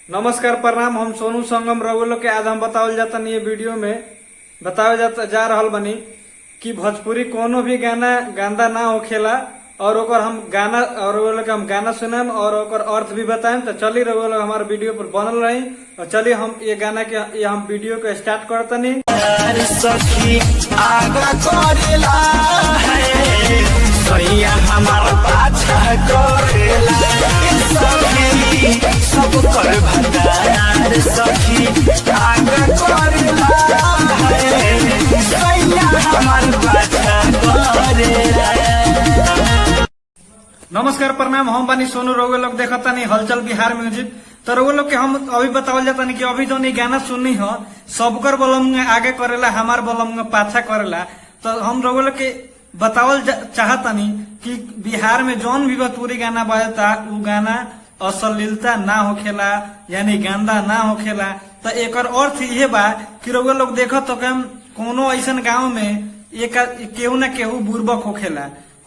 नमस्कार प्रणाम। हम सोनू संगम रउलो के आज हम बतावल जाता ये वीडियो में बतावे जा रहल बनी कि भोजपुरी कोनो भी गाना गंदा ना होखेला और ओकर हम गाना और वो लोग हम गाना सुनम और ओकर अर्थ भी बताएं। तो चलिए रउआ लोग हमारे वीडियो पर बनल रही और चलिए हम ये गाना के ये हम वीडियो को स्टार्ट करतनी। हमारा पाछा करेला सब कर भंडार सखी आगा करेला हमारा पाछा करेला। नमस्कार प्रणाम। हम बानी सोनू। रउआ लोग देखता नहीं हलचल बिहार म्यूजिक। तो रउआ लोग के हम अभी बतावल जाता नहीं कि अभी जो गाना सुननी हो सबकर बलम आगे करेला हमार बलम पाछा करेला। तो हम रउआ लोग के बतावल चाहतानी कि बिहार में जौन भी भोजपुरी गाना बजता उ गाना अश्लीलता ना होखेला यानी गंदा ना होखेला। तो एकर अर्थ ये बा कि रउआ लोग देखो तो कोनो ऐसन गांव में एक केहू न केहू बुर्बक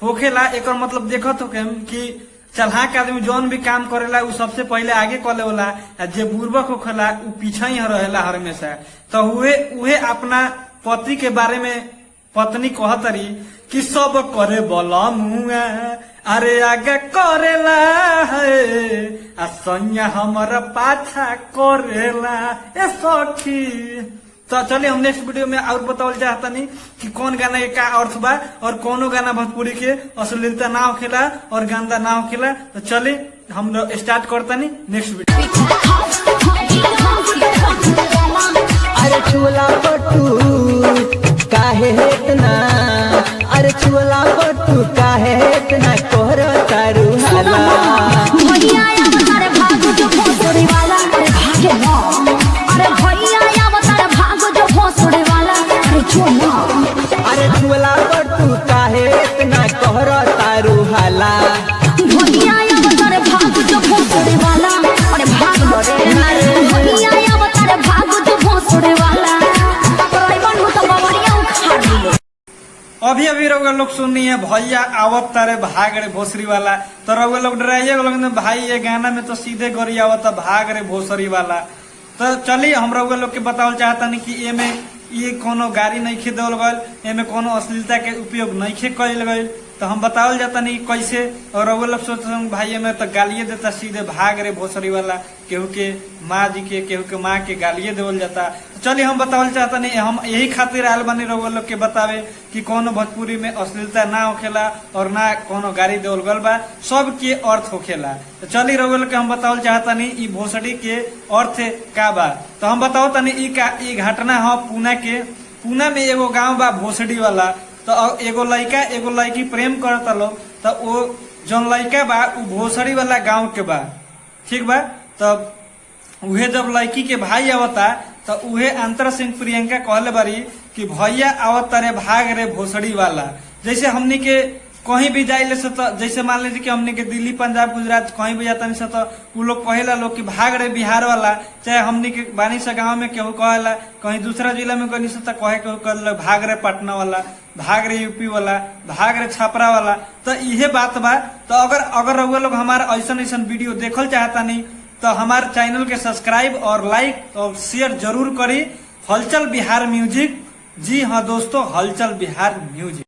होखेला एकर मतलब देखो तो कि चलहाक आदमी जौन भी काम करेला उ सबसे पहले आगे कले होला, जे बुर्बक होखेला उ पीछा ही रहेला हमेशा। तो उहे अपना पति के बारे में पत्नी कहतरी कि सब करे बोला मुआ अरे आगे करेला है आ सैया हमारा पाछा करेला ए सखी। तो चलिए हम नेक्स्ट वीडियो में और बतावल चाहता नहीं कि कौन गाना के का अर्थ बा और कोनो गाना भोजपुरी के अश्लीलता ना होखेला और गंदा ना होखेला। तो चलिए हम स्टार्ट करता नहीं नेक्स्ट वीडियो। अरे चूला बटू काहे इतना, अरे चूला बटू काहे इतना कोहर तारू हाला। भैया अवतार भागो जो भोसड़ी वाला अरे भागे ना, अरे भैया अवतार भागो जो भोसड़ी वाला अरे चोला। अरे चूला बटू काहे इतना कोहर तारू हाला। भैया अवतार भागो जो भोसड़ी वाला अरे भाग रे, भैया अवतार भागो जो भोसड़ी वाला अरे बनू तो बवरिया उखाड़ लो। अभी अभी रउआ लोग सुननी है भैया आवत तारे भाग रे भोसरी वाला। तो रउआ लोग डराइए लोग भाई ये गाना में तो सीधे गोरी आवत भाग रे भोसरी वाला। तो चलिए हम रउआ लोग के बतावल चाहता नहीं कि एमे ये कोनो गाड़ी नहीं खे देवल गल, एमे कोनो अश्लीलता के उपयोग नहीं खे कल गल। तो हम बतावल जाता नहीं कैसे और रउआ लोग सोचते भाई में तो गालिये देता सीधे भाग रे भोसरी वाला, केहू के माँ जी के केहू के माँ के गालिये देवल जाता। तो चलिए हम बतावल चाहता नहीं हम यही खातिर आयल बनी रउआ लोग के बतावे कि कोनो भोजपुरी में अश्लीलता ना होखेला और ना कोनो गाड़ी देवल गल बा, सब के अर्थ होखेला। तो चलिए रउआ लोग के हम बतावल चाहता नहीं ई भोसड़ी के अर्थ का बा। तो हम बताओ तनी ई घटना है पूना में एगो गाँव बा भोसड़ी वाला। तो एगो लड़का एगो लड़की प्रेम करता लो। तो वो जौन लड़का बा उ भोसड़ी वाला गांव के बा, ठीक बा। तब उहे जब लड़की के भाई आवता तो उहे अंतर सिंह प्रियंका कहले बारी कि भैया आवत रे भाग रे भोसड़ी वाला। जैसे हमनी के कहीं भी जाइले से तो जैसे मान लीजिए कि हमने के दिल्ली पंजाब गुजरात कहीं भी जाता नहीं से तो उ लोग कहेला लोग कि भाग रे बिहार वाला, चाहे हमने के बानी से गाँव में केहू कहेला, कहीं दूसरा जिला में कहीं से तो कहे केहू कहला भाग रे पटना वाला, भाग रे यूपी वाला, भाग रे छपरा वाला। तो इहे बात बा। तो अगर रउआ लोग हमारा ऐसा वीडियो देखल चाहता नहीं तो हमारे चैनल के सब्सक्राइब और लाइक और शेयर जरूर करी। हलचल बिहार म्यूजिक। जी हाँ दोस्तों, हलचल बिहार म्यूजिक।